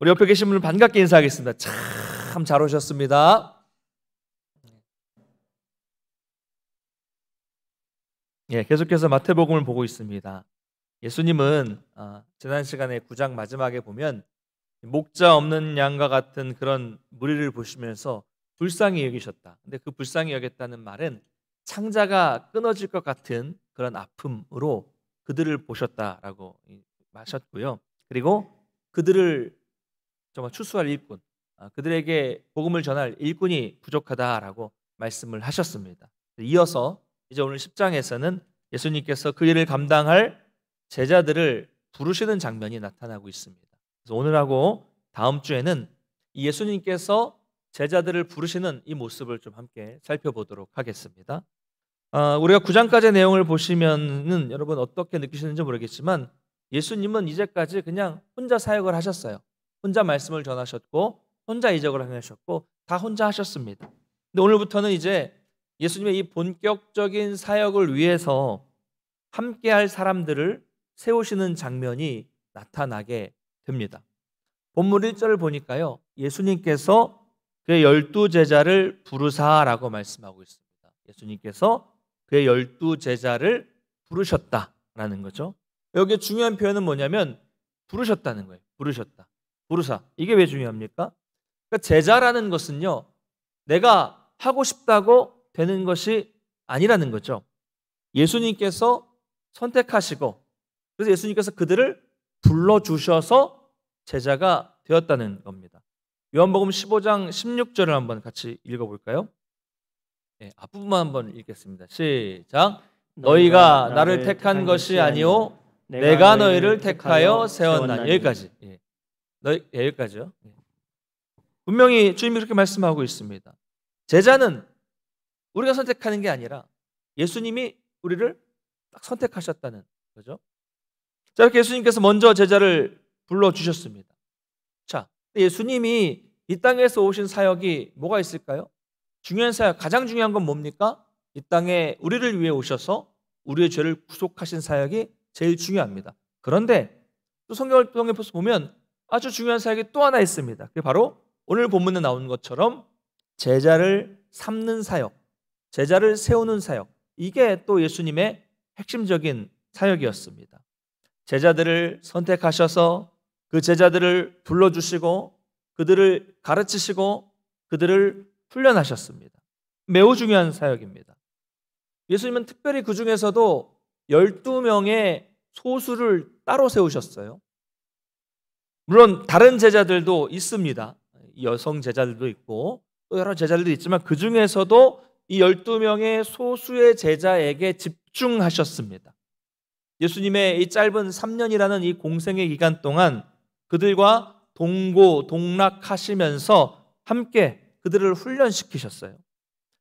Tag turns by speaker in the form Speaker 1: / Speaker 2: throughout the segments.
Speaker 1: 우리 옆에 계신 분을 반갑게 인사하겠습니다. 참 잘 오셨습니다. 예, 계속해서 마태복음을 보고 있습니다. 예수님은 지난 시간에 9장 마지막에 보면 목자 없는 양과 같은 그런 무리를 보시면서 불쌍히 여기셨다. 근데 그 불쌍히 여겼다는 말은 창자가 끊어질 것 같은 그런 아픔으로 그들을 보셨다라고 하셨고요. 그리고 그들을 정말 추수할 일꾼, 그들에게 복음을 전할 일꾼이 부족하다라고 말씀을 하셨습니다. 이어서 이제 오늘 10장에서는 예수님께서 그 일을 감당할 제자들을 부르시는 장면이 나타나고 있습니다. 그래서 오늘하고 다음 주에는 이 예수님께서 제자들을 부르시는 이 모습을 좀 함께 살펴보도록 하겠습니다. 우리가 9장까지의 내용을 보시면은 여러분 어떻게 느끼시는지 모르겠지만 예수님은 이제까지 그냥 혼자 사역을 하셨어요. 혼자 말씀을 전하셨고 혼자 이적을 행하셨고 다 혼자 하셨습니다. 근데 오늘부터는 이제 예수님의 이 본격적인 사역을 위해서 함께할 사람들을 세우시는 장면이 나타나게 됩니다. 본문 1절을 보니까요, 예수님께서 그의 12제자를 부르사라고 말씀하고 있습니다. 예수님께서 그의 12제자를 부르셨다라는 거죠. 여기에 중요한 표현은 뭐냐면 부르셨다는 거예요. 부르셨다. 부르사. 이게 왜 중요합니까? 그러니까 제자라는 것은요, 내가 하고 싶다고 되는 것이 아니라는 거죠. 예수님께서 선택하시고 그래서 예수님께서 그들을 불러주셔서 제자가 되었다는 겁니다. 요한복음 15장 16절을 한번 같이 읽어볼까요? 네, 앞부분만 한번 읽겠습니다. 시작. 너희가 나를 택한 것이 아니오 내가 너희를 택하여 세웠나니. 여기까지. 여기까지요. 분명히 주님이 그렇게 말씀하고 있습니다. 제자는 우리가 선택하는 게 아니라 예수님이 우리를 딱 선택하셨다는 거죠. 자, 이렇게 예수님께서 먼저 제자를 불러주셨습니다. 자, 예수님이 이 땅에서 오신 사역이 뭐가 있을까요? 중요한 사역, 가장 중요한 건 뭡니까? 이 땅에 우리를 위해 오셔서 우리의 죄를 구속하신 사역이 제일 중요합니다. 그런데 또 성경을 통해서 보면 아주 중요한 사역이 또 하나 있습니다. 그게 바로 오늘 본문에 나오는 것처럼 제자를 삼는 사역, 제자를 세우는 사역. 이게 또 예수님의 핵심적인 사역이었습니다. 제자들을 선택하셔서 그 제자들을 불러주시고 그들을 가르치시고 그들을 훈련하셨습니다. 매우 중요한 사역입니다. 예수님은 특별히 그 중에서도 12명의 소수를 따로 세우셨어요. 물론 다른 제자들도 있습니다. 여성 제자들도 있고 또 여러 제자들도 있지만 그 중에서도 이 12명의 소수의 제자에게 집중하셨습니다. 예수님의 이 짧은 3년이라는 이 공생의 기간 동안 그들과 동고동락하시면서 함께 그들을 훈련시키셨어요.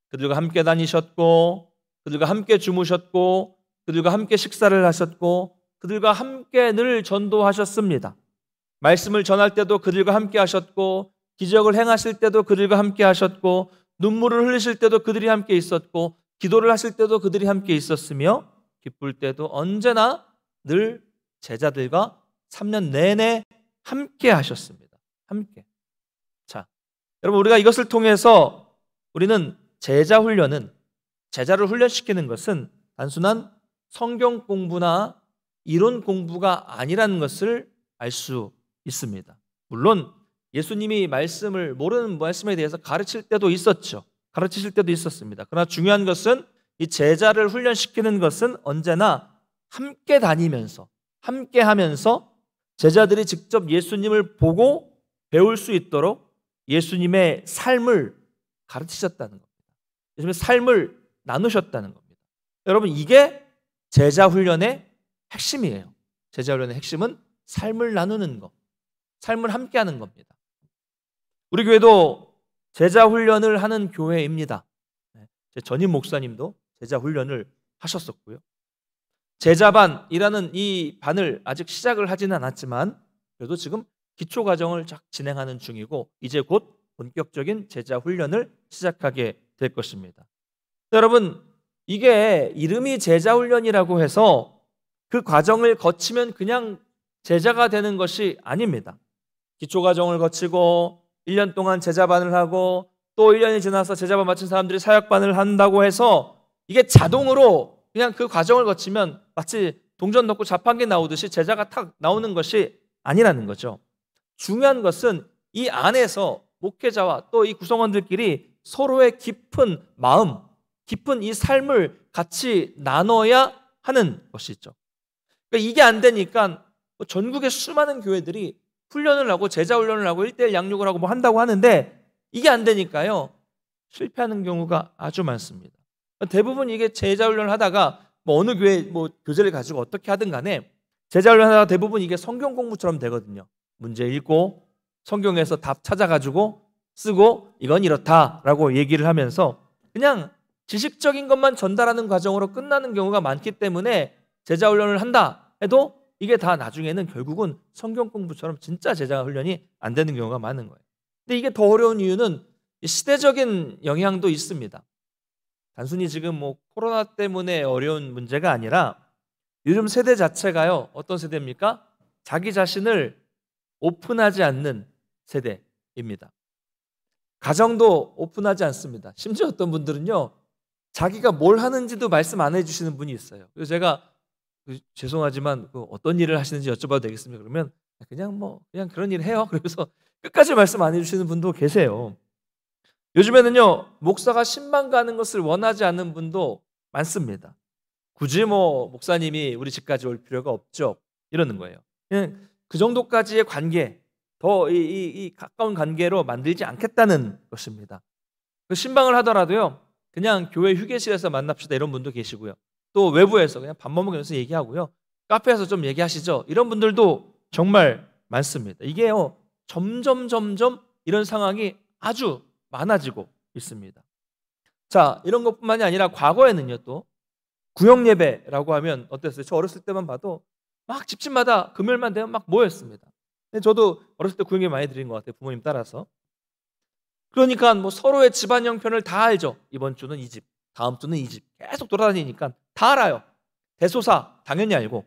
Speaker 1: 그들과 함께 다니셨고 그들과 함께 주무셨고 그들과 함께 식사를 하셨고 그들과 함께 늘 전도하셨습니다. 말씀을 전할 때도 그들과 함께 하셨고 기적을 행하실 때도 그들과 함께 하셨고 눈물을 흘리실 때도 그들이 함께 있었고 기도를 하실 때도 그들이 함께 있었으며 기쁠 때도 언제나 늘 제자들과 3년 내내 함께 하셨습니다. 함께. 자, 여러분 우리가 이것을 통해서 우리는 제자를 훈련시키는 것은 단순한 성경 공부나 이론 공부가 아니라는 것을 알 수 있습니다. 물론 예수님이 모르는 말씀에 대해서 가르칠 때도 있었죠. 가르치실 때도 있었습니다. 그러나 중요한 것은 이 제자를 훈련시키는 것은 언제나 함께 다니면서 함께 하면서 제자들이 직접 예수님을 보고 배울 수 있도록 예수님의 삶을 가르치셨다는 겁니다. 예수님의 삶을 나누셨다는 겁니다. 여러분 이게 제자 훈련의 핵심이에요. 제자 훈련의 핵심은 삶을 나누는 것, 삶을 함께 하는 겁니다. 우리 교회도 제자 훈련을 하는 교회입니다. 제 전임 목사님도 제자 훈련을 하셨었고요. 제자반이라는 이 반을 아직 시작을 하지는 않았지만 그래도 지금 기초 과정을 진행하는 중이고 이제 곧 본격적인 제자 훈련을 시작하게 될 것입니다. 여러분 이게 이름이 제자 훈련이라고 해서 그 과정을 거치면 그냥 제자가 되는 것이 아닙니다. 기초과정을 거치고 1년 동안 제자반을 하고 또 1년이 지나서 제자반 마친 사람들이 사역반을 한다고 해서 이게 자동으로 그냥 그 과정을 거치면 마치 동전 넣고 자판기 나오듯이 제자가 탁 나오는 것이 아니라는 거죠. 중요한 것은 이 안에서 목회자와 또 이 구성원들끼리 서로의 깊은 마음, 깊은 이 삶을 같이 나눠야 하는 것이죠. 그러니까 이게 안 되니까 전국의 수많은 교회들이 훈련을 하고 제자 훈련을 하고 1:1 양육을 하고 뭐 한다고 하는데 이게 안 되니까요 실패하는 경우가 아주 많습니다. 대부분 이게 제자 훈련을 하다가 뭐 어느 교회 뭐 교재를 가지고 어떻게 하든 간에 제자 훈련을 하다가 대부분 이게 성경 공부처럼 되거든요. 문제 읽고 성경에서 답 찾아가지고 쓰고 이건 이렇다라고 얘기를 하면서 그냥 지식적인 것만 전달하는 과정으로 끝나는 경우가 많기 때문에 제자 훈련을 한다 해도 이게 다 나중에는 결국은 성경 공부처럼 진짜 제자 훈련이 안 되는 경우가 많은 거예요. 근데 이게 더 어려운 이유는 시대적인 영향도 있습니다. 단순히 지금 뭐 코로나 때문에 어려운 문제가 아니라 요즘 세대 자체가요 어떤 세대입니까? 자기 자신을 오픈하지 않는 세대입니다. 가정도 오픈하지 않습니다. 심지어 어떤 분들은요 자기가 뭘 하는지도 말씀 안 해주시는 분이 있어요. 그래서 제가 죄송하지만 어떤 일을 하시는지 여쭤봐도 되겠습니까? 그러면 그냥 그런 일 해요. 그래서 끝까지 말씀 안 해주시는 분도 계세요. 요즘에는요 목사가 신방 가는 것을 원하지 않는 분도 많습니다. 굳이 뭐 목사님이 우리 집까지 올 필요가 없죠. 이러는 거예요. 그냥 그 정도까지의 관계, 더 이 가까운 관계로 만들지 않겠다는 것입니다. 그 신방을 하더라도요 그냥 교회 휴게실에서 만납시다 이런 분도 계시고요. 또 외부에서 그냥 밥 먹으면서 얘기하고요. 카페에서 좀 얘기하시죠. 이런 분들도 정말 많습니다. 이게요 점점 이런 상황이 아주 많아지고 있습니다. 자, 이런 것뿐만이 아니라 과거에는요 또 구역 예배라고 하면 어땠어요? 저 어렸을 때만 봐도 막 집집마다 금요일만 되면 막 모였습니다. 근데 저도 어렸을 때 구역 예배 많이 드린 것 같아요. 부모님 따라서. 그러니까 뭐 서로의 집안 형편을 다 알죠. 이번 주는 이 집, 다음 주는 이 집 계속 돌아다니니까 다 알아요. 대소사 당연히 알고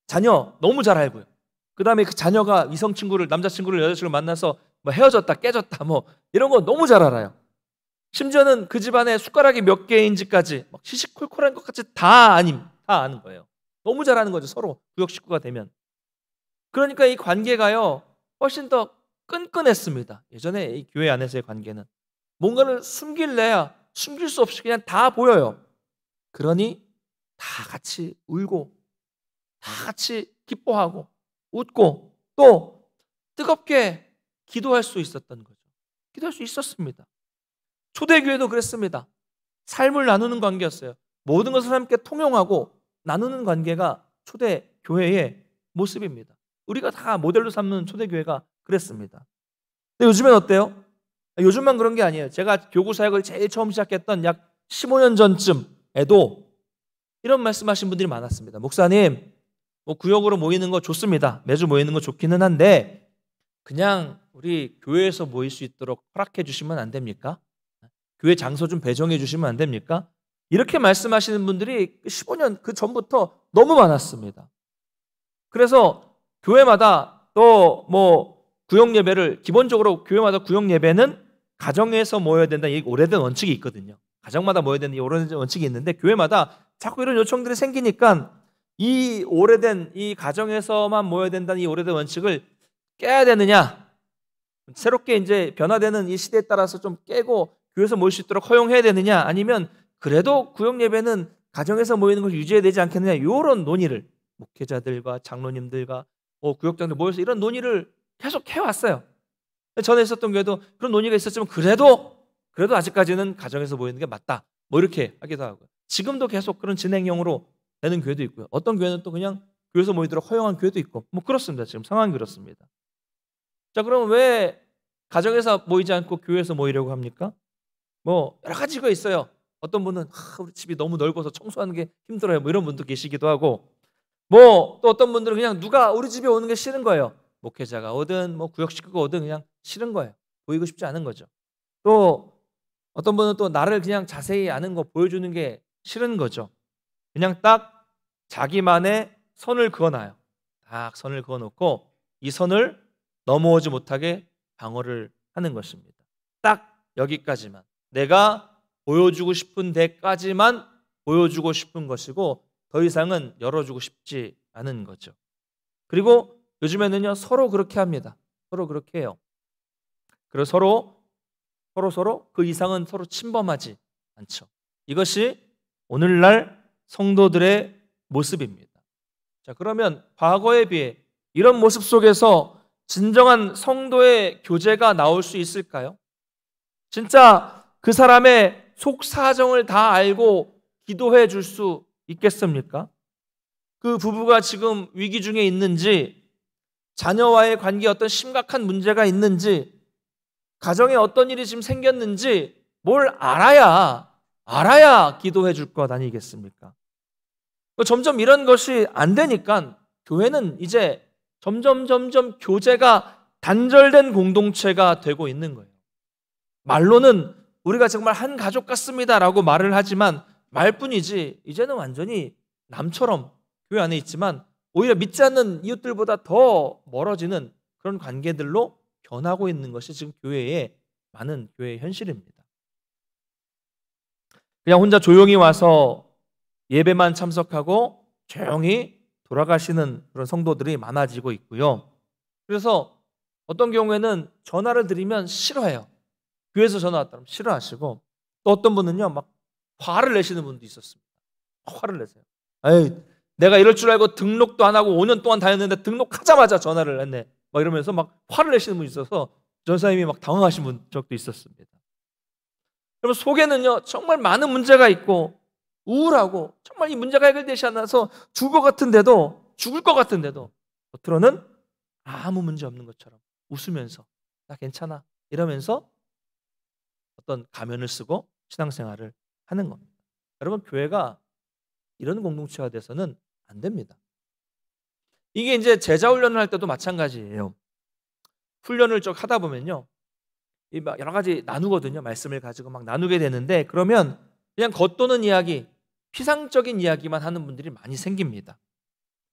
Speaker 1: 자녀 너무 잘 알고요. 그 다음에 그 자녀가 이성 친구를 남자친구를 여자친구를 만나서 뭐 헤어졌다 깨졌다 뭐 이런 거 너무 잘 알아요. 심지어는 그 집안에 숟가락이 몇 개인지까지 막 시시콜콜한 것까지 다 아는 거예요. 너무 잘 아는 거죠. 서로 구역 식구가 되면. 그러니까 이 관계가요 훨씬 더 끈끈했습니다. 예전에 이 교회 안에서의 관계는 뭔가를 숨길래야 숨길 수 없이 그냥 다 보여요. 그러니 다 같이 울고 다 같이 기뻐하고 웃고 또 뜨겁게 기도할 수 있었던 거죠. 기도할 수 있었습니다. 초대교회도 그랬습니다. 삶을 나누는 관계였어요. 모든 것을 함께 통용하고 나누는 관계가 초대교회의 모습입니다. 우리가 다 모델로 삼는 초대교회가 그랬습니다. 근데 요즘엔 어때요? 요즘만 그런 게 아니에요. 제가 교구 사역을 제일 처음 시작했던 약 15년 전쯤에도 이런 말씀하신 분들이 많았습니다. 목사님, 뭐 구역으로 모이는 거 좋습니다. 매주 모이는 거 좋기는 한데 그냥 우리 교회에서 모일 수 있도록 허락해 주시면 안 됩니까? 교회 장소 좀 배정해 주시면 안 됩니까? 이렇게 말씀하시는 분들이 15년 그 전부터 너무 많았습니다. 그래서 교회마다 또 뭐 구역 예배를 기본적으로 교회마다 구역 예배는 가정에서 모여야 된다. 이 오래된 원칙이 있거든요. 가정마다 모여야 되는 이 오래된 원칙이 있는데 교회마다 자꾸 이런 요청들이 생기니까 이 오래된 이 가정에서만 모여야 된다는 이 오래된 원칙을 깨야 되느냐? 새롭게 이제 변화되는 이 시대에 따라서 좀 깨고 교회에서 모일 수 있도록 허용해야 되느냐? 아니면 그래도 구역 예배는 가정에서 모이는 것을 유지해야 되지 않겠느냐? 이런 논의를 목회자들과 장로님들과 구역장들 모여서 이런 논의를 계속 해왔어요. 전에 있었던 교회도 그런 논의가 있었지만 그래도 아직까지는 가정에서 모이는 게 맞다. 뭐 이렇게 하기도 하고 지금도 계속 그런 진행형으로 되는 교회도 있고요. 어떤 교회는 또 그냥 교회에서 모이도록 허용한 교회도 있고 뭐 그렇습니다. 지금 상황이 그렇습니다. 자, 그럼 왜 가정에서 모이지 않고 교회에서 모이려고 합니까? 뭐 여러 가지가 있어요. 어떤 분은 우리 집이 너무 넓어서 청소하는 게 힘들어요. 뭐 이런 분도 계시기도 하고 뭐 또 어떤 분들은 그냥 누가 우리 집에 오는 게 싫은 거예요. 목회자가 오든 뭐 구역 식구가 오든 그냥 싫은 거예요. 보이고 싶지 않은 거죠. 또 어떤 분은 또 나를 그냥 자세히 아는 거 보여주는 게 싫은 거죠. 그냥 딱 자기만의 선을 그어놔요. 딱 선을 그어놓고 이 선을 넘어오지 못하게 방어를 하는 것입니다. 딱 여기까지만, 내가 보여주고 싶은 데까지만 보여주고 싶은 것이고 더 이상은 열어주고 싶지 않은 거죠. 그리고 요즘에는요, 서로 그렇게 합니다. 서로 그렇게 해요. 그리고 서로 그 이상은 서로 침범하지 않죠. 이것이 오늘날 성도들의 모습입니다. 자, 그러면 과거에 비해 이런 모습 속에서 진정한 성도의 교제가 나올 수 있을까요? 진짜 그 사람의 속 사정을 다 알고 기도해 줄 수 있겠습니까? 그 부부가 지금 위기 중에 있는지, 자녀와의 관계에 어떤 심각한 문제가 있는지, 가정에 어떤 일이 지금 생겼는지 뭘 알아야 기도해 줄 것 아니겠습니까? 점점 이런 것이 안 되니까 교회는 이제 점점 교제가 단절된 공동체가 되고 있는 거예요. 말로는 우리가 정말 한 가족 같습니다라고 말을 하지만 말뿐이지 이제는 완전히 남처럼 교회 안에 있지만 오히려 믿지 않는 이웃들보다 더 멀어지는 그런 관계들로 변하고 있는 것이 지금 교회의 많은 교회의 현실입니다. 그냥 혼자 조용히 와서 예배만 참석하고 조용히 돌아가시는 그런 성도들이 많아지고 있고요. 그래서 어떤 경우에는 전화를 드리면 싫어해요. 교회에서 전화 왔다면 싫어하시고, 또 어떤 분은요 막 화를 내시는 분도 있었습니다. 화를 내세요. 에이, 내가 이럴 줄 알고 등록도 안 하고 5년 동안 다녔는데 등록하자마자 전화를 했네. 막 이러면서 막 화를 내시는 분이 있어서 전사님이 막 당황하신 적도 있었습니다. 그러면 속에는요 정말 많은 문제가 있고 우울하고 정말 이 문제가 해결되지 않아서 죽을 것 같은데도 겉으로는 아무 문제 없는 것처럼 웃으면서 나 괜찮아 이러면서 어떤 가면을 쓰고 신앙생활을 하는 겁니다. 여러분, 교회가 이런 공동체가 돼서는 안 됩니다. 이게 이제 제자 훈련을 할 때도 마찬가지예요. 훈련을 쭉 하다 보면요, 막 여러 가지 나누거든요. 말씀을 가지고 막 나누게 되는데, 그러면 그냥 겉도는 이야기, 피상적인 이야기만 하는 분들이 많이 생깁니다.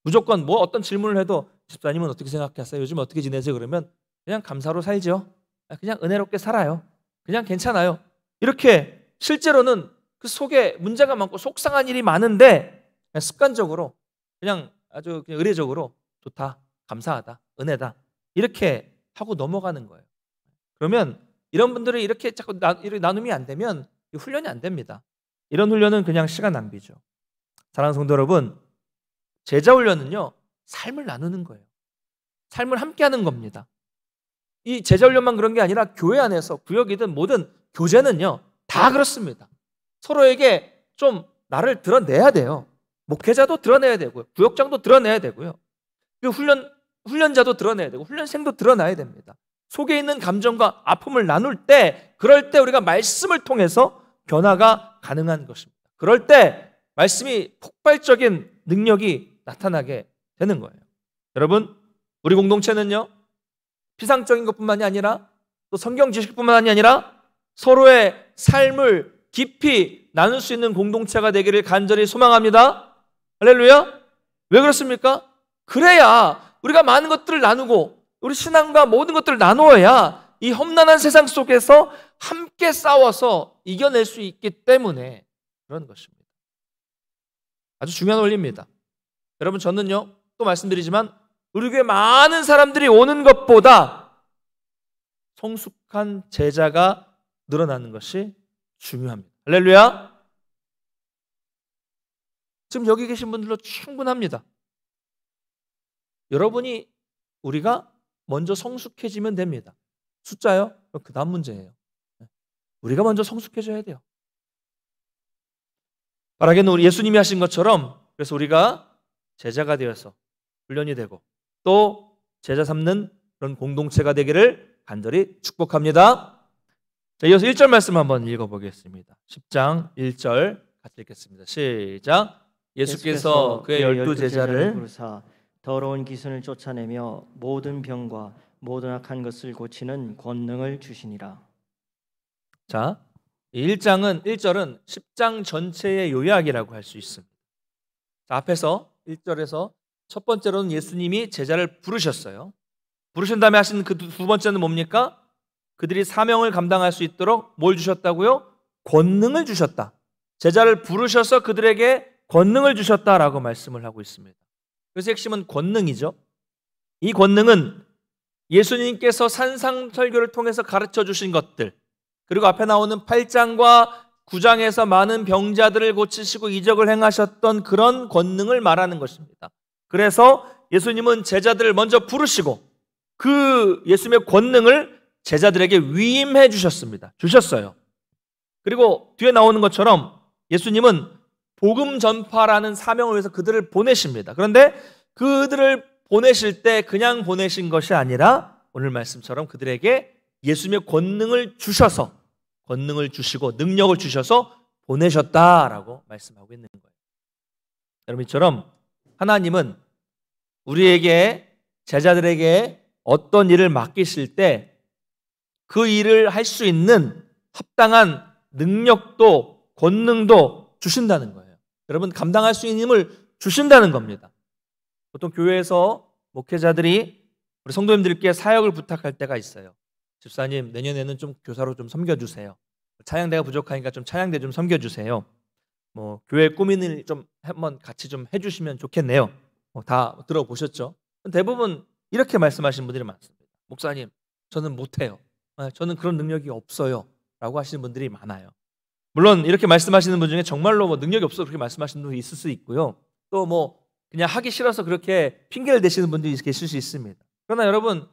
Speaker 1: 무조건 뭐 어떤 질문을 해도 집사님은 어떻게 생각하세요? 요즘 어떻게 지내세요? 그러면 그냥 감사로 살죠. 그냥 은혜롭게 살아요. 그냥 괜찮아요. 이렇게 실제로는 그 속에 문제가 많고 속상한 일이 많은데 그냥 습관적으로 그냥 아주 그냥 의례적으로 좋다, 감사하다, 은혜다 이렇게 하고 넘어가는 거예요. 그러면 이런 분들이 이렇게 자꾸 나눔이 안 되면 훈련이 안 됩니다. 이런 훈련은 그냥 시간 낭비죠. 사랑하는 성도 여러분, 제자 훈련은요 삶을 나누는 거예요. 삶을 함께하는 겁니다. 이 제자 훈련만 그런 게 아니라 교회 안에서 구역이든 뭐든 교제는요 다 그렇습니다. 서로에게 좀 나를 드러내야 돼요. 목회자도 드러내야 되고요, 구역장도 드러내야 되고요, 그 훈련자도 드러내야 되고 훈련생도 드러나야 됩니다. 속에 있는 감정과 아픔을 나눌 때, 그럴 때 우리가 말씀을 통해서 변화가 가능한 것입니다. 그럴 때 말씀이 폭발적인 능력이 나타나게 되는 거예요. 여러분, 우리 공동체는요 피상적인 것뿐만이 아니라 또 성경 지식뿐만이 아니라 서로의 삶을 깊이 나눌 수 있는 공동체가 되기를 간절히 소망합니다. 할렐루야. 왜 그렇습니까? 그래야 우리가 많은 것들을 나누고 우리 신앙과 모든 것들을 나누어야 이 험난한 세상 속에서 함께 싸워서 이겨낼 수 있기 때문에 그런 것입니다. 아주 중요한 원리입니다. 여러분, 저는요 또 말씀드리지만 우리 교회 많은 사람들이 오는 것보다 성숙한 제자가 늘어나는 것이 중요합니다. 할렐루야. 지금 여기 계신 분들로 충분합니다. 여러분이, 우리가 먼저 성숙해지면 됩니다. 숫자요? 그 다음 문제예요. 우리가 먼저 성숙해져야 돼요. 바라기는 우리 예수님이 하신 것처럼, 그래서 우리가 제자가 되어서 훈련이 되고 또 제자 삼는 그런 공동체가 되기를 간절히 축복합니다. 자, 이어서 1절 말씀 한번 읽어보겠습니다. 10장 1절 같이 읽겠습니다. 시작. 예수께서 그의 12제자를
Speaker 2: 부르사 더러운 기순을 쫓아내며 모든 병과 모든 악한 것을 고치는 권능을 주시니라.
Speaker 1: 자, 1절은 10장 전체의 요약이라고 할 수 있습니다. 자, 앞에서 1절에서 첫 번째로는 예수님이 제자를 부르셨어요. 부르신 다음에 하신 그 두 번째는 뭡니까? 그들이 사명을 감당할 수 있도록 뭘 주셨다고요? 권능을 주셨다. 제자를 부르셔서 그들에게 권능을 주셨다라고 말씀을 하고 있습니다. 그래서 핵심은 권능이죠. 이 권능은 예수님께서 산상설교를 통해서 가르쳐 주신 것들, 그리고 앞에 나오는 8장과 9장에서 많은 병자들을 고치시고 이적을 행하셨던 그런 권능을 말하는 것입니다. 그래서 예수님은 제자들을 먼저 부르시고 그 예수님의 권능을 제자들에게 위임해 주셨습니다. 주셨어요. 그리고 뒤에 나오는 것처럼 예수님은 복음 전파라는 사명을 위해서 그들을 보내십니다. 그런데 그들을 보내실 때 그냥 보내신 것이 아니라 오늘 말씀처럼 그들에게 예수님의 권능을 주셔서, 권능을 주시고 능력을 주셔서 보내셨다라고 말씀하고 있는 거예요. 여러분, 이처럼 하나님은 우리에게, 제자들에게 어떤 일을 맡기실 때 그 일을 할 수 있는 합당한 능력도 권능도 주신다는 거예요. 여러분, 감당할 수 있는 힘을 주신다는 겁니다. 보통 교회에서 목회자들이 우리 성도님들께 사역을 부탁할 때가 있어요. 집사님, 내년에는 좀 교사로 좀 섬겨주세요. 찬양대가 부족하니까 좀 찬양대 좀 섬겨주세요. 교회 꾸미는 좀 한번 같이 좀 해주시면 좋겠네요. 다 들어보셨죠? 대부분 이렇게 말씀하시는 분들이 많습니다. 목사님, 저는 못해요. 저는 그런 능력이 없어요. 라고 하시는 분들이 많아요. 물론 이렇게 말씀하시는 분 중에 정말로 능력이 없어서 그렇게 말씀하시는 분이 있을 수 있고요. 또 그냥 하기 싫어서 그렇게 핑계를 대시는 분들이 계실 수 있습니다. 그러나 여러분,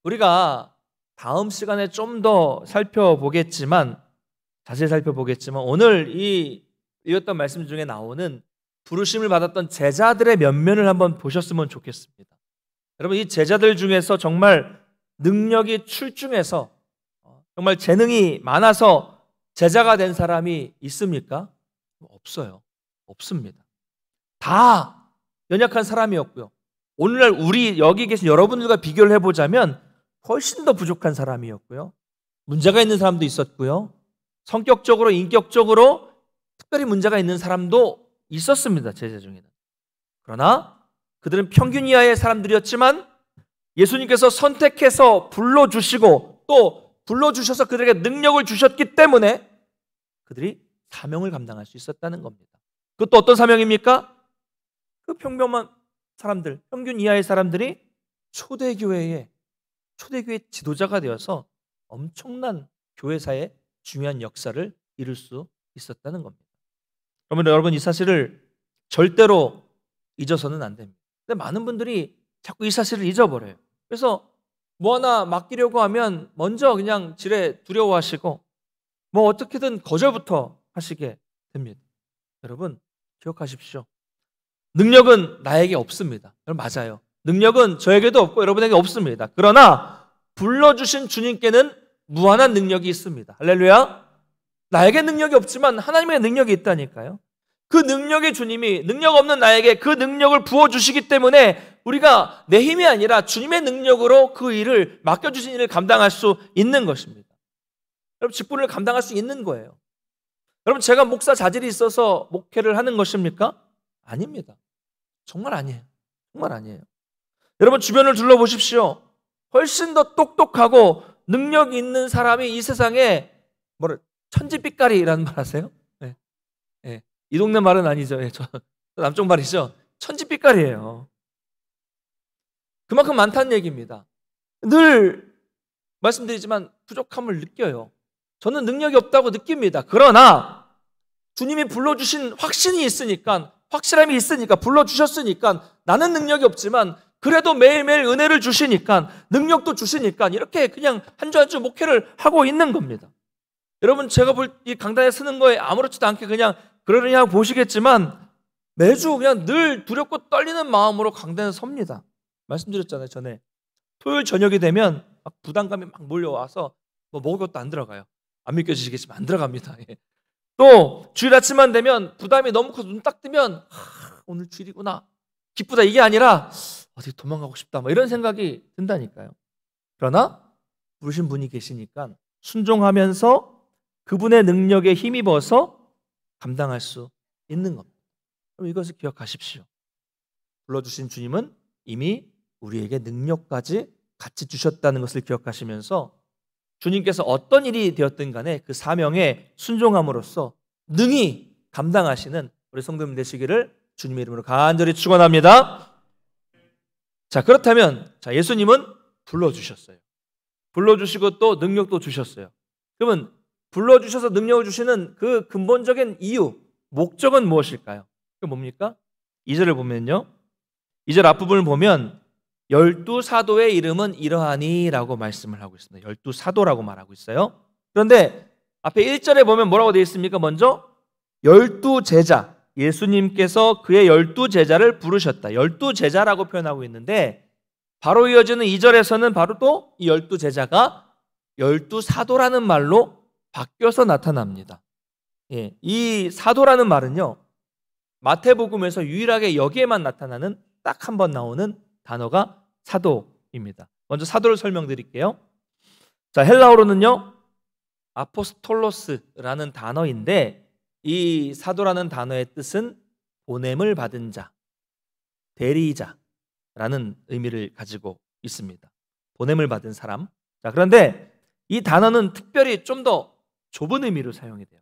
Speaker 1: 우리가 다음 시간에 좀 더 자세히 살펴보겠지만 오늘 읽었던 말씀 중에 나오는 부르심을 받았던 제자들의 면면을 한번 보셨으면 좋겠습니다. 여러분, 이 제자들 중에서 정말 능력이 출중해서 정말 재능이 많아서 제자가 된 사람이 있습니까? 없어요. 없습니다. 다 연약한 사람이었고요. 오늘날 우리 여기 계신 여러분들과 비교를 해보자면 훨씬 더 부족한 사람이었고요. 문제가 있는 사람도 있었고요. 성격적으로, 인격적으로 특별히 문제가 있는 사람도 있었습니다. 제자 중에는. 그러나 그들은 평균 이하의 사람들이었지만 예수님께서 선택해서 불러주시고 또 불러주셔서 그들에게 능력을 주셨기 때문에 그들이 사명을 감당할 수 있었다는 겁니다. 그것도 어떤 사명입니까? 그 평범한 사람들, 평균 이하의 사람들이 초대교회의 지도자가 되어서 엄청난 교회사에 중요한 역사를 이룰 수 있었다는 겁니다. 그러면 여러분, 이 사실을 절대로 잊어서는 안 됩니다. 근데 많은 분들이 자꾸 이 사실을 잊어버려요. 그래서 하나 맡기려고 하면 먼저 그냥 지레 두려워하시고 어떻게든 거절부터 하시게 됩니다. 여러분, 기억하십시오. 능력은 나에게 없습니다. 여러분, 맞아요. 능력은 저에게도 없고 여러분에게 없습니다. 그러나 불러주신 주님께는 무한한 능력이 있습니다. 할렐루야. 나에게 능력이 없지만 하나님의 능력이 있다니까요. 그 능력의 주님이 능력 없는 나에게 그 능력을 부어주시기 때문에 우리가 내 힘이 아니라 주님의 능력으로 그 일을, 맡겨주신 일을 감당할 수 있는 것입니다. 여러분, 직분을 감당할 수 있는 거예요. 여러분, 제가 목사 자질이 있어서 목회를 하는 것입니까? 아닙니다. 정말 아니에요. 정말 아니에요. 여러분, 주변을 둘러보십시오. 훨씬 더 똑똑하고 능력이 있는 사람이 이 세상에 천지빛깔이라는 말 아세요? 네. 네. 이 동네 말은 아니죠. 네, 저 남쪽 말이죠. 천지빛깔이에요. 그만큼 많다는 얘기입니다. 늘 말씀드리지만 부족함을 느껴요. 저는 능력이 없다고 느낍니다. 그러나 주님이 불러주신 확신이 있으니까, 확실함이 있으니까, 불러주셨으니까, 나는 능력이 없지만 그래도 매일매일 은혜를 주시니까, 능력도 주시니까 이렇게 그냥 한 주 한 주 목회를 하고 있는 겁니다. 여러분, 제가 이 강단에 서는 거에 아무렇지도 않게 그냥 그러느냐 하고 보시겠지만 매주 그냥 늘 두렵고 떨리는 마음으로 강단에 섭니다. 말씀드렸잖아요, 전에. 토요일 저녁이 되면 막 부담감이 막 몰려와서 먹을 것도 안 들어가요. 안 믿겨지시겠지만 안 들어갑니다. 예. 또 주일 아침만 되면 부담이 너무 커서 눈 딱 뜨면 오늘 주일이구나, 기쁘다, 이게 아니라 어디 도망가고 싶다, 이런 생각이 든다니까요. 그러나 부르신 분이 계시니까 순종하면서 그분의 능력에 힘입어서 감당할 수 있는 겁니다. 그럼 이것을 기억하십시오. 불러주신 주님은 이미 우리에게 능력까지 같이 주셨다는 것을 기억하시면서 주님께서 어떤 일이 되었든 간에 그 사명에 순종함으로써 능히 감당하시는 우리 성도님 되시기를 주님의 이름으로 간절히 축원합니다. 자, 그렇다면 예수님은 불러주셨어요. 불러주시고 또 능력도 주셨어요. 그러면 불러주셔서 능력을 주시는 그 근본적인 이유, 목적은 무엇일까요? 그게 뭡니까? 2절을 보면요, 2절 앞부분을 보면 12사도의 이름은 이러하니 라고 말씀을 하고 있습니다. 12사도라고 말하고 있어요. 그런데 앞에 1절에 보면 뭐라고 되어 있습니까? 먼저 12제자, 예수님께서 그의 12제자를 부르셨다, 12제자라고 표현하고 있는데, 바로 이어지는 2절에서는 바로 또 이 12제자가 12사도라는 말로 바뀌어서 나타납니다. 예, 이 사도라는 말은요, 마태복음에서 유일하게 여기에만 나타나는 딱 한 번 나오는 단어가 사도입니다. 먼저 사도를 설명드릴게요. 자, 헬라어로는요, 아포스톨로스라는 단어인데, 이 사도라는 단어의 뜻은 보냄을 받은 자, 대리자라는 의미를 가지고 있습니다. 보냄을 받은 사람. 자, 그런데 이 단어는 특별히 좀 더 좁은 의미로 사용이 돼요.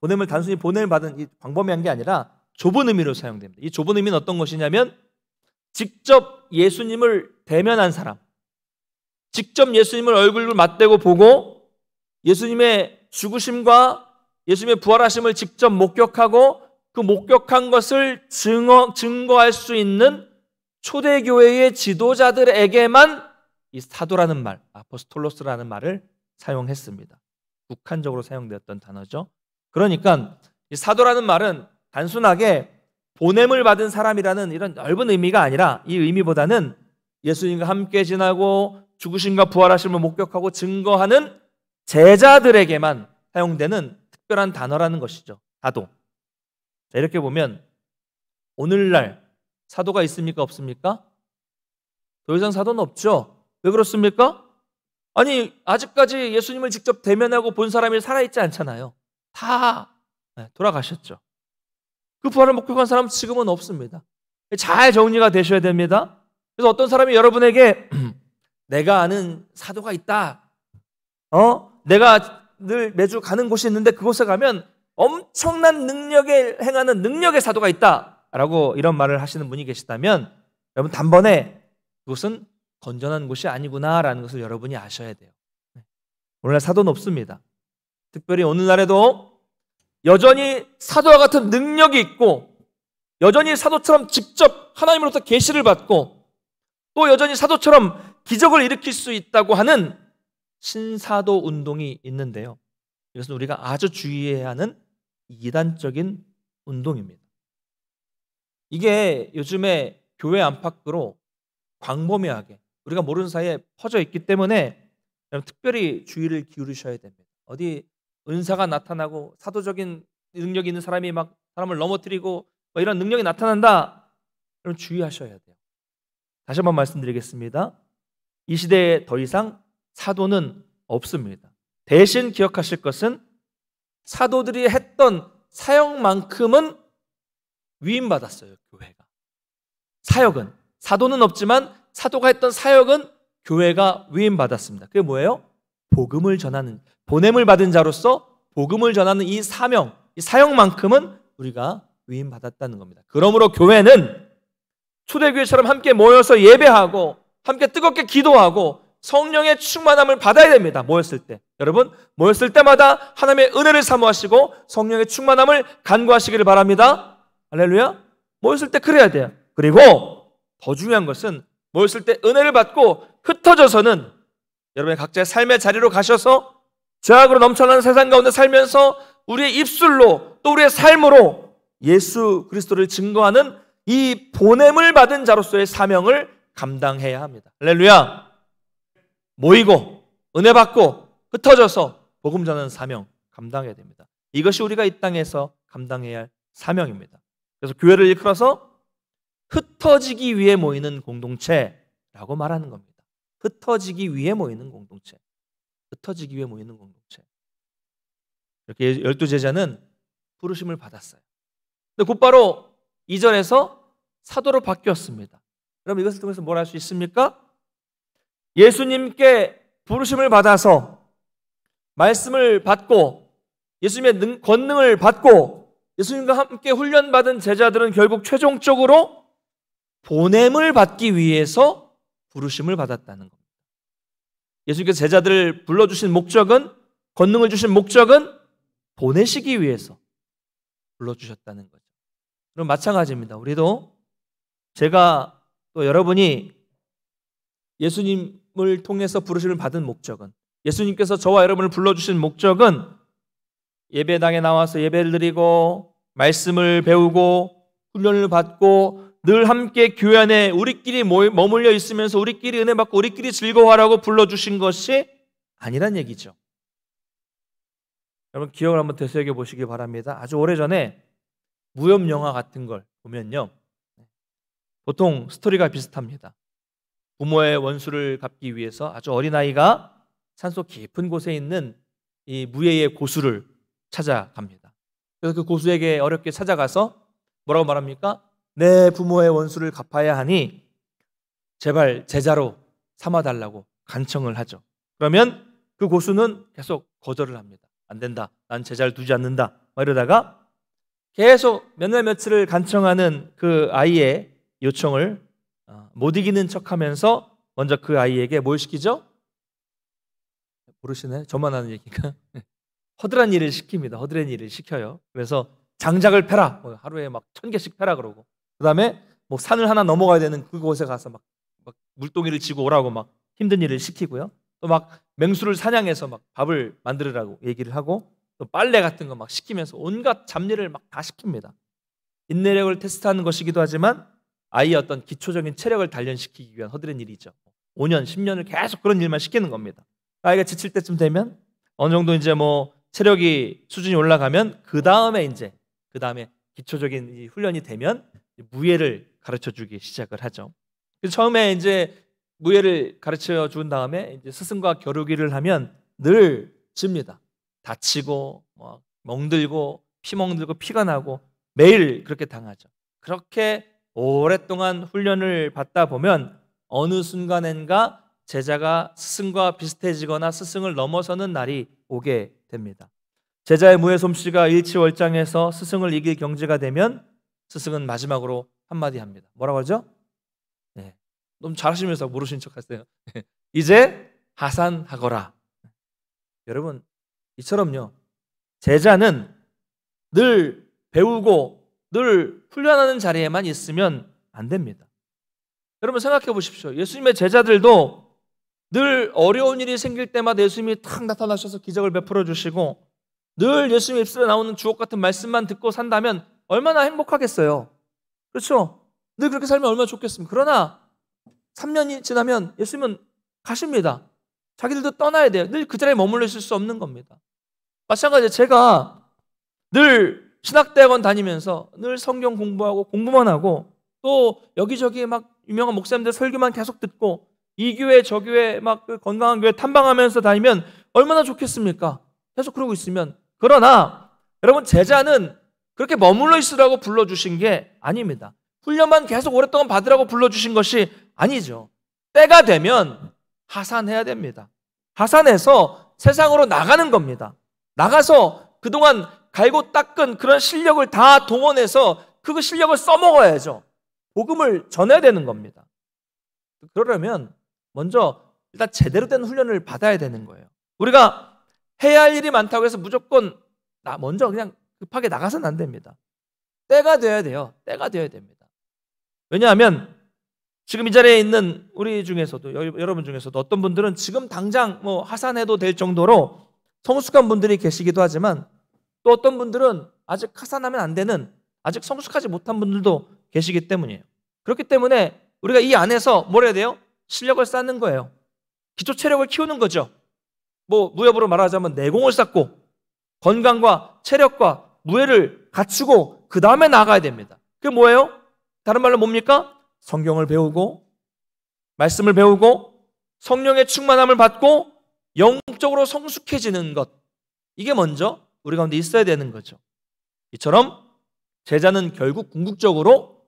Speaker 1: 보냄을 단순히 보냄을 받은, 이 광범위한 게 아니라 좁은 의미로 사용됩니다. 이 좁은 의미는 어떤 것이냐면, 직접 예수님을 대면한 사람, 직접 예수님을 얼굴을 맞대고 보고 예수님의 죽으심과 예수님의 부활하심을 직접 목격하고 그 목격한 것을 증거할 수 있는 초대교회의 지도자들에게만 이 사도라는 말, 아포스톨로스라는 말을 사용했습니다. 국한적으로 사용되었던 단어죠. 그러니까 이 사도라는 말은 단순하게 보냄을 받은 사람이라는 이런 넓은 의미가 아니라, 이 의미보다는 예수님과 함께 지나고 죽으심과 부활하심을 목격하고 증거하는 제자들에게만 사용되는 특별한 단어라는 것이죠. 사도. 자, 이렇게 보면 오늘날 사도가 있습니까? 없습니까? 더 이상 사도는 없죠. 왜 그렇습니까? 아니, 아직까지 예수님을 직접 대면하고 본 사람이 살아있지 않잖아요. 다 돌아가셨죠. 그 부활을 목격한 사람은 지금은 없습니다. 잘 정리가 되셔야 됩니다. 그래서 어떤 사람이 여러분에게 내가 아는 사도가 있다, 내가 늘 매주 가는 곳이 있는데 그곳에 가면 엄청난 능력에 행하는 능력의 사도가 있다라고 이런 말을 하시는 분이 계시다면, 여러분 단번에 그곳은 건전한 곳이 아니구나라는 것을 여러분이 아셔야 돼요. 오늘날 사도는 없습니다. 특별히 오늘날에도 여전히 사도와 같은 능력이 있고, 여전히 사도처럼 직접 하나님으로부터 계시를 받고, 또 여전히 사도처럼 기적을 일으킬 수 있다고 하는 신사도 운동이 있는데요, 이것은 우리가 아주 주의해야 하는 이단적인 운동입니다. 이게 요즘에 교회 안팎으로 광범위하게 우리가 모르는 사이에 퍼져 있기 때문에 특별히 주의를 기울이셔야 됩니다. 어디 은사가 나타나고 사도적인 능력이 있는 사람이 막 사람을 넘어뜨리고 이런 능력이 나타난다, 그럼 주의하셔야 돼요. 다시 한번 말씀드리겠습니다. 이 시대에 더 이상 사도는 없습니다. 대신 기억하실 것은 사도들이 했던 사역만큼은 위임받았어요. 교회가. 사역은, 사도는 없지만 사도가 했던 사역은 교회가 위임받았습니다. 그게 뭐예요? 복음을 전하는, 보냄을 받은 자로서 복음을 전하는 이 사명, 이 사역만큼은 우리가 위임받았다는 겁니다. 그러므로 교회는 초대교회처럼 함께 모여서 예배하고 함께 뜨겁게 기도하고 성령의 충만함을 받아야 됩니다. 모였을 때, 여러분 모였을 때마다 하나님의 은혜를 사모하시고 성령의 충만함을 간구하시기를 바랍니다. 할렐루야. 모였을 때 그래야 돼요. 그리고 더 중요한 것은 모였을 때 은혜를 받고 흩어져서는 여러분의 각자의 삶의 자리로 가셔서 죄악으로 넘쳐나는 세상 가운데 살면서 우리의 입술로 또 우리의 삶으로 예수 그리스도를 증거하는 이 보냄을 받은 자로서의 사명을 감당해야 합니다. 할렐루야. 모이고 은혜 받고 흩어져서 복음 전하는 사명 감당해야 됩니다. 이것이 우리가 이 땅에서 감당해야 할 사명입니다. 그래서 교회를 일컬어서 흩어지기 위해 모이는 공동체라고 말하는 겁니다. 흩어지기 위해 모이는 공동체. 흩어지기 위해 모이는 공동체. 이렇게 12제자는 부르심을 받았어요. 근데 곧바로 2절에서 사도로 바뀌었습니다. 그럼 이것을 통해서 뭘 할 수 있습니까? 예수님께 부르심을 받아서 말씀을 받고 예수님의 권능을 받고 예수님과 함께 훈련받은 제자들은 결국 최종적으로 보냄을 받기 위해서 부르심을 받았다는 겁니다. 예수님께서 제자들을 불러주신 목적은, 권능을 주신 목적은 보내시기 위해서 불러주셨다는 거죠. 그럼 마찬가지입니다. 우리도 제가 또 여러분이 예수님을 통해서 부르심을 받은 목적은, 예수님께서 저와 여러분을 불러주신 목적은 예배당에 나와서 예배를 드리고 말씀을 배우고 훈련을 받고 늘 함께 교회 안에 우리끼리 머물러 있으면서 우리끼리 은혜 받고 우리끼리 즐거워하라고 불러주신 것이 아니란 얘기죠. 여러분 기억을 한번 되새겨 보시기 바랍니다. 아주 오래전에 무협 영화 같은 걸 보면요, 보통 스토리가 비슷합니다. 부모의 원수를 갚기 위해서 아주 어린아이가 산속 깊은 곳에 있는 이 무예의 고수를 찾아갑니다. 그래서 그 고수에게 어렵게 찾아가서 뭐라고 말합니까? 내 부모의 원수를 갚아야 하니 제발 제자로 삼아달라고 간청을 하죠. 그러면 그 고수는 계속 거절을 합니다. 안 된다. 난 제자를 두지 않는다. 이러다가 계속 몇 날 며칠을 간청하는 그 아이의 요청을 못 이기는 척하면서 먼저 그 아이에게 뭘 시키죠? 모르시나요? 저만 하는 얘기가 허드렛 일을 시킵니다. 허드렛 일을 시켜요. 그래서 장작을 패라. 하루에 막 1000개씩 패라 그러고, 그 다음에 뭐 산을 하나 넘어가야 되는 그곳에 가서 막 물동이를 지고 오라고 막 힘든 일을 시키고요. 또 막 맹수를 사냥해서 막 밥을 만들으라고 얘기를 하고, 또 빨래 같은 거 막 시키면서 온갖 잡일을 막 다 시킵니다. 인내력을 테스트하는 것이기도 하지만 아이의 어떤 기초적인 체력을 단련시키기 위한 허드렛 일이죠. 5년, 10년을 계속 그런 일만 시키는 겁니다. 아이가 지칠 때쯤 되면 어느 정도 이제 뭐 체력이 수준이 올라가면 그 다음에 기초적인 이 훈련이 되면 무예를 가르쳐 주기 시작을 하죠. 그래서 처음에 이제 무예를 가르쳐 준 다음에 이제 스승과 겨루기를 하면 늘 집니다. 다치고 멍들고 피멍들고 피가 나고 매일 그렇게 당하죠. 그렇게 오랫동안 훈련을 받다 보면 어느 순간엔가 제자가 스승과 비슷해지거나 스승을 넘어서는 날이 오게 됩니다. 제자의 무예 솜씨가 일치월장해서 스승을 이길 경지가 되면 스승은 마지막으로 한마디 합니다. 뭐라고 하죠? 네. 너무 잘하시면서 모르신 척 하세요. 이제 하산하거라. 여러분, 이처럼요, 제자는 늘 배우고 늘 훈련하는 자리에만 있으면 안 됩니다. 여러분 생각해 보십시오. 예수님의 제자들도 늘 어려운 일이 생길 때마다 예수님이 탁 나타나셔서 기적을 베풀어 주시고 늘 예수님 입술에 나오는 주옥 같은 말씀만 듣고 산다면 얼마나 행복하겠어요. 그렇죠? 늘 그렇게 살면 얼마나 좋겠습니까? 그러나 3년이 지나면 예수님은 가십니다. 자기들도 떠나야 돼요. 늘 그 자리에 머물러 있을 수 없는 겁니다. 마찬가지로 제가 늘 신학대학원 다니면서 늘 성경 공부하고 공부만 하고 또 여기저기 막 유명한 목사님들 설교만 계속 듣고 이 교회 저 교회 막 그 건강한 교회 탐방하면서 다니면 얼마나 좋겠습니까? 계속 그러고 있으면. 그러나 여러분 제자는 그렇게 머물러 있으라고 불러주신 게 아닙니다. 훈련만 계속 오랫동안 받으라고 불러주신 것이 아니죠. 때가 되면 하산해야 됩니다. 하산해서 세상으로 나가는 겁니다. 나가서 그동안 갈고 닦은 그런 실력을 다 동원해서 그 실력을 써먹어야죠. 복음을 전해야 되는 겁니다. 그러려면 먼저 일단 제대로 된 훈련을 받아야 되는 거예요. 우리가 해야 할 일이 많다고 해서 무조건 먼저 그냥 급하게 나가서는 안 됩니다. 때가 돼야 돼요. 때가 돼야 됩니다. 왜냐하면 지금 이 자리에 있는 우리 중에서도 여러분 중에서도 어떤 분들은 지금 당장 뭐 하산해도 될 정도로 성숙한 분들이 계시기도 하지만 또 어떤 분들은 아직 하산하면 안 되는 아직 성숙하지 못한 분들도 계시기 때문이에요. 그렇기 때문에 우리가 이 안에서 뭘 해야 돼요? 실력을 쌓는 거예요. 기초 체력을 키우는 거죠. 뭐 무협으로 말하자면 내공을 쌓고 건강과 체력과 무예를 갖추고 그 다음에 나가야 됩니다. 그게 뭐예요? 다른 말로 뭡니까? 성경을 배우고 말씀을 배우고 성령의 충만함을 받고 영적으로 성숙해지는 것, 이게 먼저 우리 가운데 있어야 되는 거죠. 이처럼 제자는 결국 궁극적으로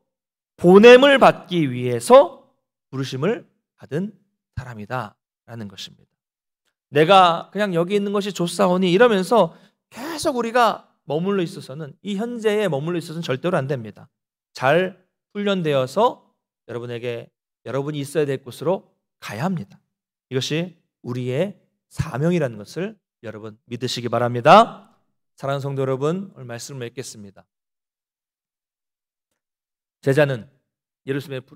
Speaker 1: 보냄을 받기 위해서 부르심을 받은 사람이다라는 것입니다. 내가 그냥 여기 있는 것이 좋사오니 이러면서 계속 우리가 머물러 있어서는, 이 현재에 머물러 있어서는 절대로 안 됩니다. 잘 훈련되어서 여러분이 있어야 될 곳으로 가야 합니다. 이것이 우리의 사명이라는 것을 여러분 믿으시기 바랍니다. 사랑하는 성도 여러분, 오늘 말씀을 맺겠습니다. 제자는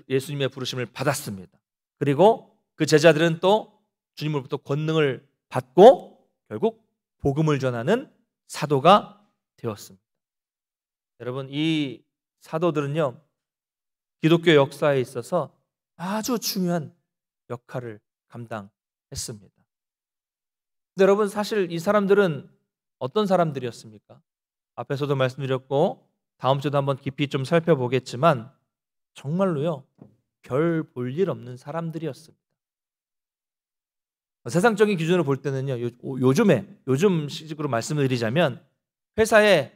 Speaker 1: 예수님의 부르심을 받았습니다. 그리고 그 제자들은 또 주님으로부터 권능을 받고 결국 복음을 전하는 사도가 되었습니다. 여러분, 이 사도들은요, 기독교 역사에 있어서 아주 중요한 역할을 감당했습니다. 근데 여러분, 사실 이 사람들은 어떤 사람들이었습니까? 앞에서도 말씀드렸고 다음 주도 한번 깊이 좀 살펴보겠지만 정말로요, 별 볼 일 없는 사람들이었습니다. 세상적인 기준으로 볼 때는요, 요즘 시식으로 말씀을 드리자면 회사에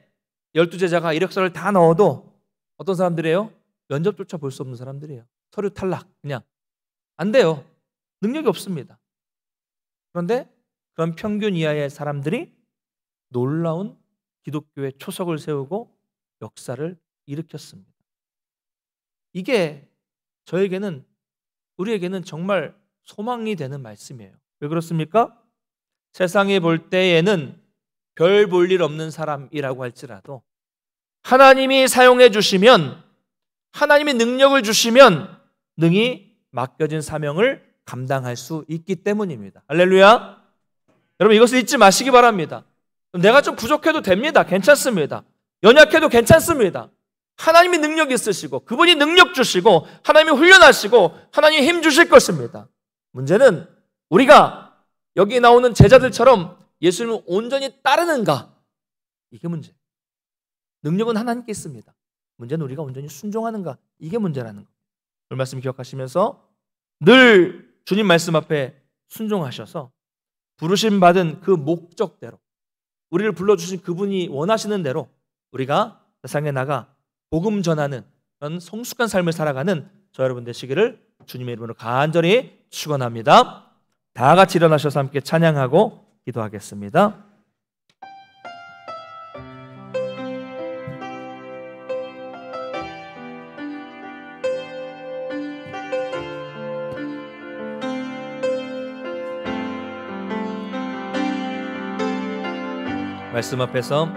Speaker 1: 12제자가 이력서를 다 넣어도 어떤 사람들이에요? 면접조차 볼 수 없는 사람들이에요. 서류 탈락, 그냥 안 돼요. 능력이 없습니다. 그런데 그런 평균 이하의 사람들이 놀라운 기독교의 초석을 세우고 역사를 일으켰습니다. 이게 우리에게는 정말 소망이 되는 말씀이에요. 왜 그렇습니까? 세상에 볼 때에는 별 볼 일 없는 사람이라고 할지라도 하나님이 사용해 주시면, 하나님이 능력을 주시면 능히 맡겨진 사명을 감당할 수 있기 때문입니다. 할렐루야. 여러분, 이것을 잊지 마시기 바랍니다. 내가 좀 부족해도 됩니다. 괜찮습니다. 연약해도 괜찮습니다. 하나님이 능력 있으시고 그분이 능력 주시고 하나님이 훈련하시고 하나님이 힘 주실 것입니다. 문제는 우리가 여기 나오는 제자들처럼 예수님을 온전히 따르는가, 이게 문제. 능력은 하나님께 있습니다. 문제는 우리가 온전히 순종하는가, 이게 문제라는 겁니다. 그 말씀 기억하시면서 늘 주님 말씀 앞에 순종하셔서 부르심 받은 그 목적대로, 우리를 불러주신 그분이 원하시는 대로 우리가 세상에 나가 복음 전하는 그런 성숙한 삶을 살아가는 저 여러분 되시기를 주님의 이름으로 간절히 축원합니다. 다 같이 일어나셔서 함께 찬양하고 기도하겠습니다. 말씀 앞에서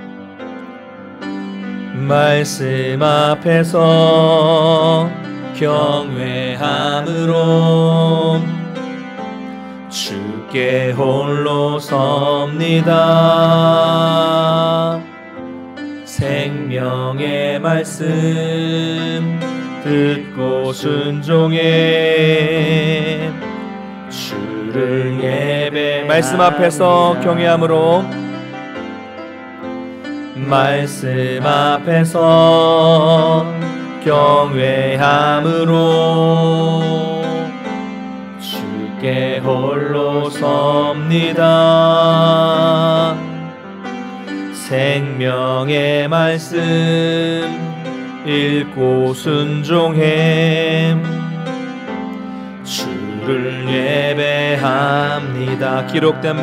Speaker 1: 경외함으로 주께 홀로 섭니다. 생명의 말씀 듣고 순종해 주를 예배. 말씀 앞에서 경외함으로, 말씀 앞에서 경외함으로 주께 홀로 섭니다. 생명의 말씀 읽고 순종해 주를 예배합니다. 기록된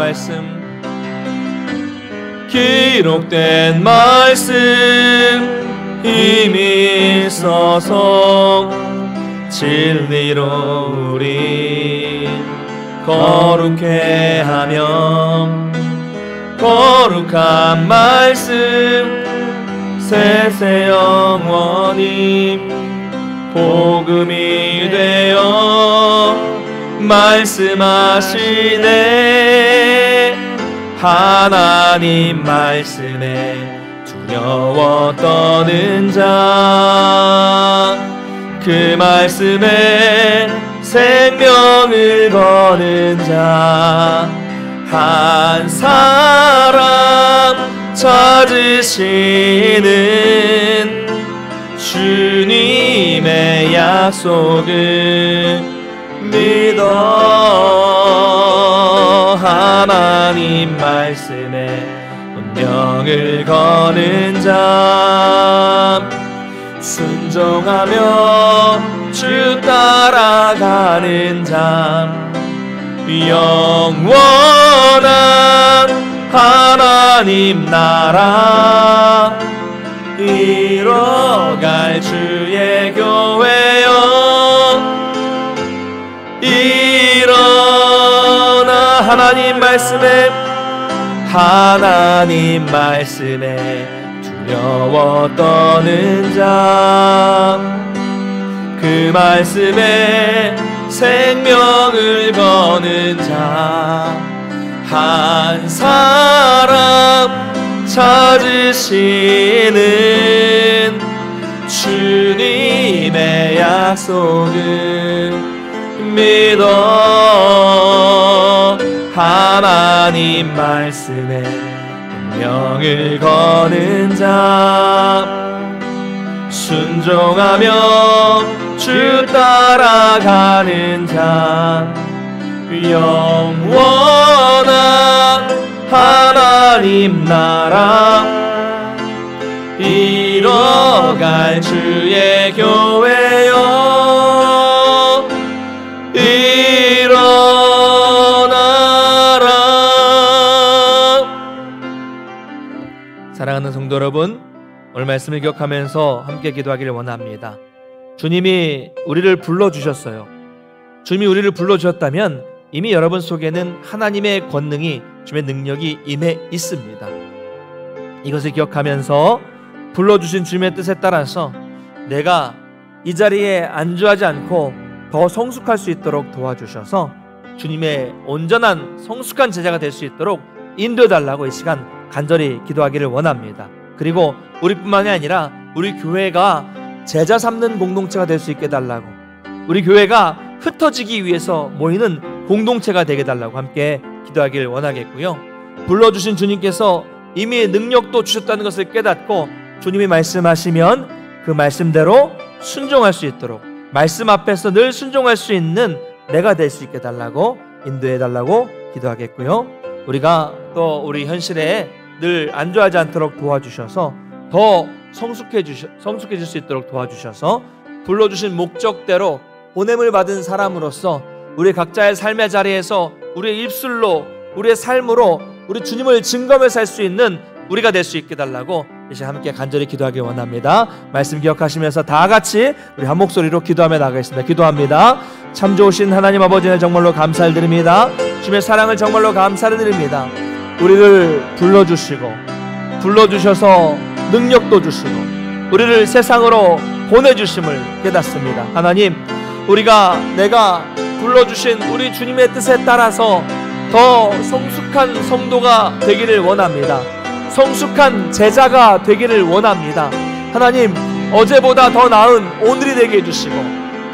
Speaker 1: 말씀 힘이 있어서 진리로 우리 거룩해 하며, 거룩한 말씀 세세 영원히 복음이 되어 말씀하시네. 하나님 말씀에 두려워 떠는 자, 그 말씀에 생명을 거는 자, 한 사람 찾으시는 주님의 약속을 믿어. 하나님 말씀에 운명을 거는 자, 순종하며 주 따라가는 자, 영원한 하나님 나라 이뤄갈 주의 교회여 일어나 하나님 말씀에 두려워 떠는 자 그 말씀에 생명을 거는 자 한 사람 찾으시는 주님의 약속을 믿어 하나님 말씀에 운명을 거는 자 순종하며 주 따라가는 자 영원한 하나님 나라 이뤄갈 주의 교회여 일어나라. 사랑하는 성도 여러분, 오늘 말씀을 기억하면서 함께 기도하기를 원합니다. 주님이 우리를 불러주셨어요. 주님이 우리를 불러주셨다면 이미 여러분 속에는 하나님의 권능이, 주님의 능력이 임해 있습니다. 이것을 기억하면서 불러주신 주님의 뜻에 따라서 내가 이 자리에 안주하지 않고 더 성숙할 수 있도록 도와주셔서 주님의 온전한 성숙한 제자가 될 수 있도록 인도해달라고 이 시간 간절히 기도하기를 원합니다. 그리고 우리뿐만이 아니라 우리 교회가 제자 삼는 공동체가 될 수 있게 해달라고, 우리 교회가 흩어지기 위해서 모이는 공동체가 되게 해달라고 함께 기도하기를 원하겠고요. 불러주신 주님께서 이미 능력도 주셨다는 것을 깨닫고 주님이 말씀하시면 그 말씀대로 순종할 수 있도록, 말씀 앞에서 늘 순종할 수 있는 내가 될 수 있게 해달라고 인도해달라고 기도하겠고요. 우리가 또 우리 현실에 늘 안주하지 않도록 도와주셔서 더 성숙해질 수 있도록 도와주셔서 불러주신 목적대로 보냄을 받은 사람으로서 우리 각자의 삶의 자리에서 우리의 입술로, 우리의 삶으로 우리 주님을 증거하며 살 수 있는 우리가 될 수 있게 달라고 이제 함께 간절히 기도하기 원합니다. 말씀 기억하시면서 다 같이 우리 한 목소리로 기도하며 나가겠습니다. 기도합니다. 참 좋으신 하나님 아버지를 정말로 감사를 드립니다. 주님의 사랑을 정말로 감사를 드립니다. 우리를 불러주셔서 능력도 주시고 우리를 세상으로 보내주심을 깨닫습니다. 하나님, 내가 불러주신 우리 주님의 뜻에 따라서 더 성숙한 성도가 되기를 원합니다. 성숙한 제자가 되기를 원합니다. 하나님, 어제보다 더 나은 오늘이 되게 해주시고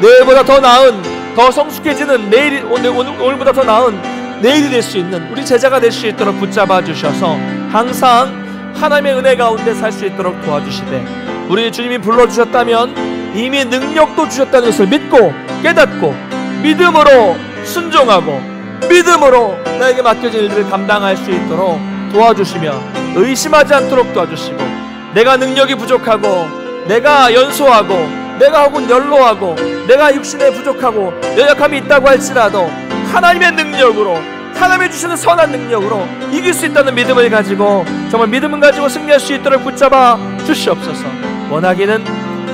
Speaker 1: 내일보다 더 나은, 더 성숙해지는 오늘보다 더 나은 내일이 될 수 있는 우리 제자가 될 수 있도록 붙잡아 주셔서 항상 하나님의 은혜 가운데 살 수 있도록 도와주시되, 우리 주님이 불러주셨다면 이미 능력도 주셨다는 것을 믿고 깨닫고 믿음으로 순종하고 믿음으로 나에게 맡겨진 일들을 감당할 수 있도록 도와주시며 의심하지 않도록 도와주시고, 내가 능력이 부족하고 내가 연소하고 내가 혹은 연로하고 내가 육신에 부족하고 연약함이 있다고 할지라도 하나님의 능력으로, 하나님이 주시는 선한 능력으로 이길 수 있다는 믿음을 가지고, 정말 믿음을 가지고 승리할 수 있도록 붙잡아 주시옵소서. 원하기는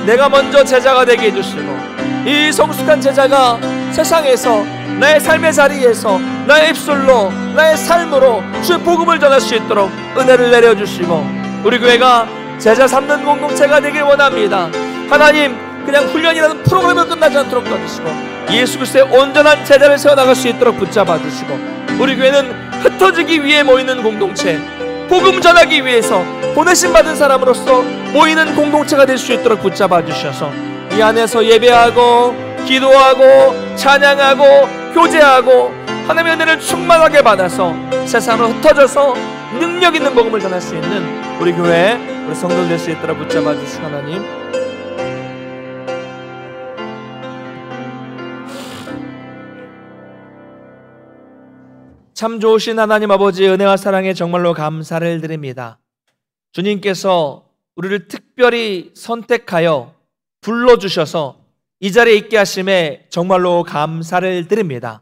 Speaker 1: 내가 먼저 제자가 되게 해주시고 이 성숙한 제자가 세상에서 나의 삶의 자리에서 나의 입술로, 나의 삶으로 주의 복음을 전할 수 있도록 은혜를 내려주시고, 우리 교회가 제자 삼는 공동체가 되길 원합니다. 하나님, 그냥 훈련이라는 프로그램을 끝나지 않도록 도와주시고 예수 그리스도의 온전한 제자를 세워나갈 수 있도록 붙잡아 주시고, 우리 교회는 흩어지기 위해 모이는 공동체, 복음 전하기 위해서 보내심 받은 사람으로서 모이는 공동체가 될 수 있도록 붙잡아 주셔서 이 안에서 예배하고 기도하고 찬양하고 교제하고 하나님의 은혜를 충만하게 받아서 세상으로 흩어져서 능력 있는 복음을 전할 수 있는 우리 교회, 우리 성도들 될 수 있도록 붙잡아 주시고, 하나님, 참 좋으신 하나님 아버지의 은혜와 사랑에 정말로 감사를 드립니다. 주님께서 우리를 특별히 선택하여 불러주셔서 이 자리에 있게 하심에 정말로 감사를 드립니다.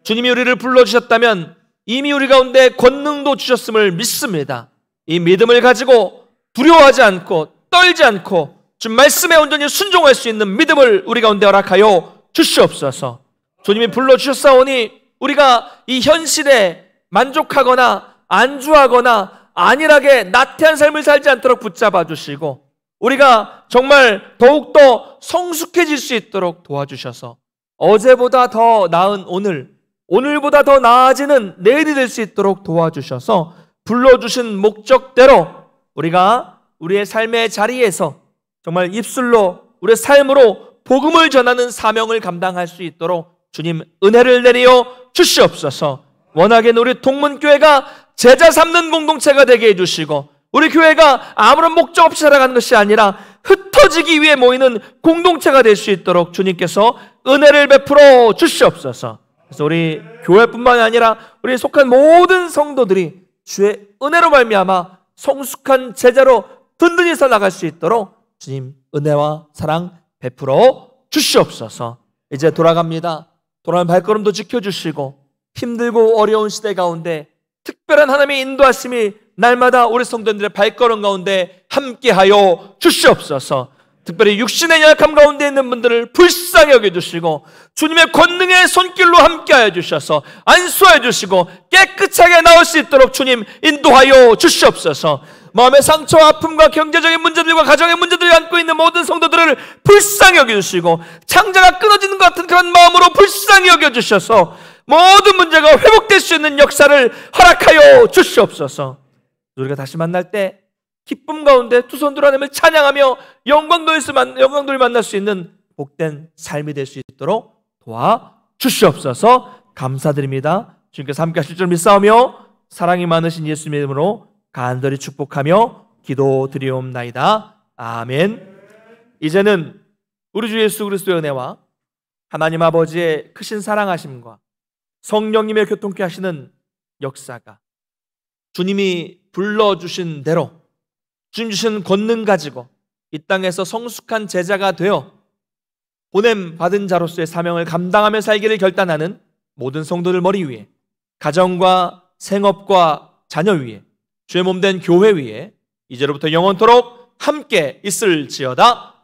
Speaker 1: 주님이 우리를 불러주셨다면 이미 우리 가운데 권능도 주셨음을 믿습니다. 이 믿음을 가지고 두려워하지 않고 떨지 않고 주 말씀에 온전히 순종할 수 있는 믿음을 우리 가운데 허락하여 주시옵소서. 주님이 불러주셨사오니 우리가 이 현실에 만족하거나 안주하거나 안일하게 나태한 삶을 살지 않도록 붙잡아 주시고 우리가 정말 더욱더 성숙해질 수 있도록 도와주셔서 어제보다 더 나은 오늘, 오늘보다 더 나아지는 내일이 될 수 있도록 도와주셔서 불러주신 목적대로 우리가 우리의 삶의 자리에서 정말 입술로 우리의 삶으로 복음을 전하는 사명을 감당할 수 있도록 주님 은혜를 내리어 주시옵소서. 워낙에는 우리 동문교회가 제자 삼는 공동체가 되게 해주시고 우리 교회가 아무런 목적 없이 살아가는 것이 아니라 흩어지기 위해 모이는 공동체가 될 수 있도록 주님께서 은혜를 베풀어 주시옵소서. 그래서 우리 교회뿐만 아니라 우리 속한 모든 성도들이 주의 은혜로 말미암아 성숙한 제자로 든든히 살아갈 수 있도록 주님 은혜와 사랑 베풀어 주시옵소서. 이제 돌아갑니다. 돌아가는 발걸음도 지켜주시고 힘들고 어려운 시대 가운데 특별한 하나님의 인도하심이 날마다 우리 성도들의 발걸음 가운데 함께하여 주시옵소서. 특별히 육신의 연약함 가운데 있는 분들을 불쌍히 여겨주시고 주님의 권능의 손길로 함께하여 주셔서 안수하여 주시고 깨끗하게 나올 수 있도록 주님 인도하여 주시옵소서. 마음의 상처와 아픔과 경제적인 문제들과 가정의 문제들을 안고 있는 모든 성도들을 불쌍히 여겨주시고 창자가 끊어지는 것 같은 그런 마음으로 불쌍히 여겨주셔서 모든 문제가 회복될 수 있는 역사를 허락하여 주시옵소서. 우리가 다시 만날 때 기쁨 가운데 두 손들어 하나님을 찬양하며 영광돌이 만날 수 있는 복된 삶이 될 수 있도록 도와주시옵소서. 감사드립니다. 주님께서 함께 하실 줄 믿사오며 사랑이 많으신 예수님의 이름으로 간절히 축복하며 기도드리옵나이다. 아멘. 이제는 우리 주 예수 그리스도의 은혜와 하나님 아버지의 크신 사랑하심과 성령님의 교통케 하시는 역사가 주님이 불러주신 대로 주님 주신 권능 가지고 이 땅에서 성숙한 제자가 되어 보냄 받은 자로서의 사명을 감당하며 살기를 결단하는 모든 성도들 머리 위에 가정과 생업과 자녀 위에 주의 몸된 교회 위에 이제로부터 영원토록 함께 있을지어다.